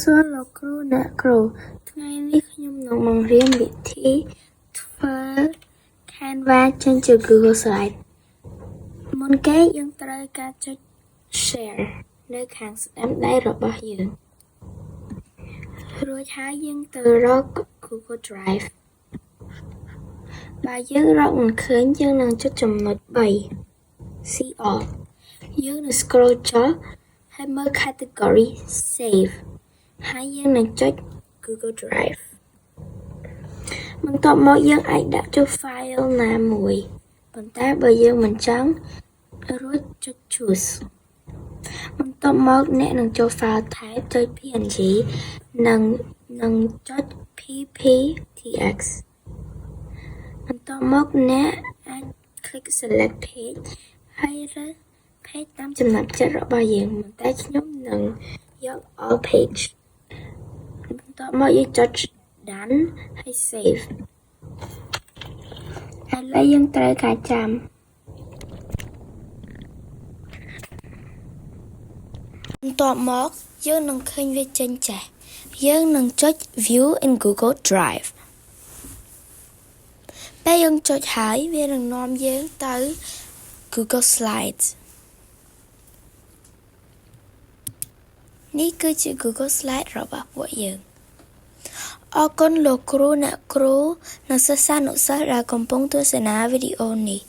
សួរលោកគ្រូអ្នកគ្រូថ្ងៃនេះខ្ញុំនឹងបង្រៀនវិធីធ្វើ Canva ចេញជា Google Slide មុនគេយើងត្រូវការចុច Share នៅខាងស្ដាំដៃរបស់យើងរួចហើយយើងទៅរក Google Drive បើយើងរកមិនឃើញយើងនឹងចុចចំណុច3 See all យើងនឹង scroll ចុះហើយមើល category Save ហើយយើងនឹងចុច Google Drive បន្ទាប់មកយើងអាចដាក់ចូល file ណាមួយប៉ុន្តែបើយើងមិនចង់រួចចុច Choose បន្ទាប់មកអ្នកនឹងចូល file type ចុច PNG និងចុច PPTX បន្ទាប់មកអ្នកអាច click select page ហើយរើស page តាមចំណាប់ចិត្តរបស់យើងប៉ុន្តែខ្ញុំនឹងយក all page បន្ទាប់មកយើងចុច done ហើយ save ឥឡូវយើងត្រូវការចាំបន្ទាប់មកយើងនឹងឃើញវាចេញចេះយើងនឹងចុច view in Google Drive ពេលយើងចុចហើយវានឹងនាំយើងទៅ Google Slides នេះគឺជា Google Slide របស់ពួកយើងអរគុណលោកគ្រូអ្នកគ្រូនិងសិស្សានុសិស្សដែលកំពុងទស្សនាវីដេអូនេះ